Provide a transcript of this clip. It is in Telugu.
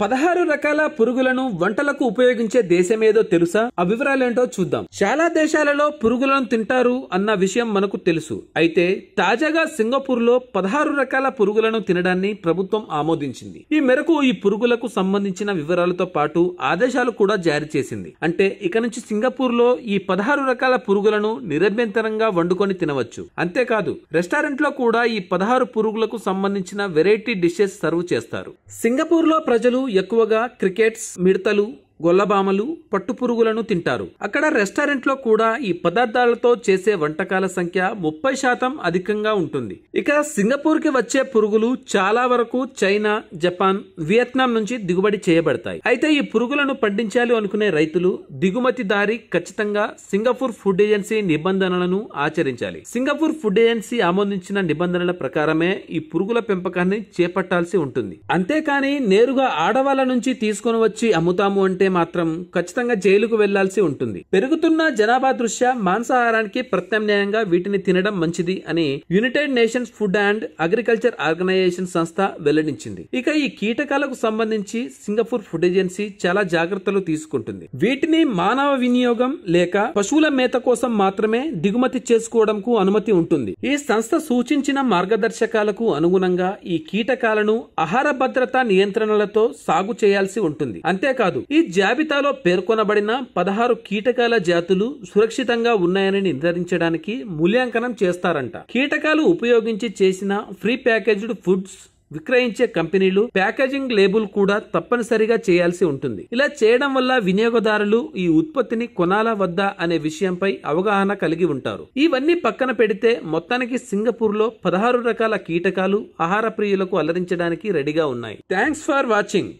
16 రకాల పురుగులను వంటలకు ఉపయోగించే దేశమేదో తెలుసా? ఆ వివరాలేంటో చూద్దాం. చాలా దేశాలలో పురుగులను తింటారు అన్న విషయం మనకు తెలుసు. అయితే తాజాగా సింగపూర్ లో 16 రకాల పురుగులను తినడాన్ని ప్రభుత్వం ఆమోదించింది. ఈ మేరకు ఈ పురుగులకు సంబంధించిన వివరాలతో పాటు ఆదేశాలు కూడా జారీ చేసింది. అంటే ఇక నుంచి సింగపూర్ లో ఈ 16 రకాల పురుగులను నిరభ్యంతరంగా వండుకొని తినవచ్చు. అంతేకాదు రెస్టారెంట్ లో కూడా ఈ 16 పురుగులకు సంబంధించిన వెరైటీ డిషెస్ సర్వ్ చేస్తారు. సింగపూర్ లో ప్రజలు ఎక్కువగా క్రికెట్స్, మిడతలు, గొల్లబామలు, పట్టు పురుగులను తింటారు. అక్కడ రెస్టారెంట్ లో కూడా ఈ పదార్థాలతో చేసే వంటకాల సంఖ్య 30% అధికంగా ఉంటుంది. ఇక సింగపూర్ కి వచ్చే పురుగులు చాలా వరకు చైనా, జపాన్, వియత్నాం నుంచి దిగుబడి చేయబడతాయి. అయితే ఈ పురుగులను పండించాలి అనుకునే రైతులు దిగుమతిదారి ఖచ్చితంగా సింగపూర్ ఫుడ్ ఏజెన్సీ నిబంధనలను ఆచరించాలి. సింగపూర్ ఫుడ్ ఏజెన్సీ ఆమోదించిన నిబంధనల ప్రకారమే ఈ పురుగుల పెంపకాన్ని చేపట్టాల్సి ఉంటుంది. అంతేకాని నేరుగా ఆడవాళ్ల నుంచి తీసుకొని వచ్చి అమ్ముతాము అంటే మాత్రం ఖచ్చితంగా జైలుకు వెళ్లాల్సి ఉంటుంది. పెరుగుతున్న జనాభా దృష్ట్యా మాంసాహారానికి ప్రత్యామ్నాయంగా వీటిని తినడం మంచిది అని United Nations Food and Agriculture Organization సంస్థ వెల్లడించింది. ఇక ఈ కీటకాలకు సంబంధించి సింగపూర్ ఫుడ్ ఏజెన్సీ చాలా జాగ్రత్తలు తీసుకుంటుంది. వీటిని మానవ వినియోగం లేక పశువుల మేత కోసం మాత్రమే దిగుమతి చేసుకోవడంకు అనుమతి ఉంటుంది. ఈ సంస్థ సూచించిన మార్గదర్శకాలకు అనుగుణంగా ఈ కీటకాలను ఆహార భద్రతా నియంత్రణలతో సాగు చేయాల్సి ఉంటుంది. అంతేకాదు ఈ జాబితాలో పేర్కొనబడిన 16 కీటకాల జాతులు సురక్షితంగా ఉన్నాయని నిర్ధారించడానికి మూల్యాంకనం చేస్తారంట. కీటకాలు ఉపయోగించి చేసిన ప్రీ ప్యాకేజ్డ్ ఫుడ్స్ విక్రయించే కంపెనీలు ప్యాకేజింగ్ లేబుల్ కూడా తప్పనిసరిగా చేయాల్సి ఉంటుంది. ఇలా చేయడం వల్ల వినియోగదారులు ఈ ఉత్పత్తిని కొనాలా వద్దా అనే విషయంపై అవగాహన కలిగి ఉంటారు. ఇవన్నీ పక్కన పెడితే మొత్తానికి సింగపూర్ లో 16 రకాల కీటకాలు ఆహార ప్రియులకు అలరించడానికి రెడీగా ఉన్నాయి. Thanks for watching.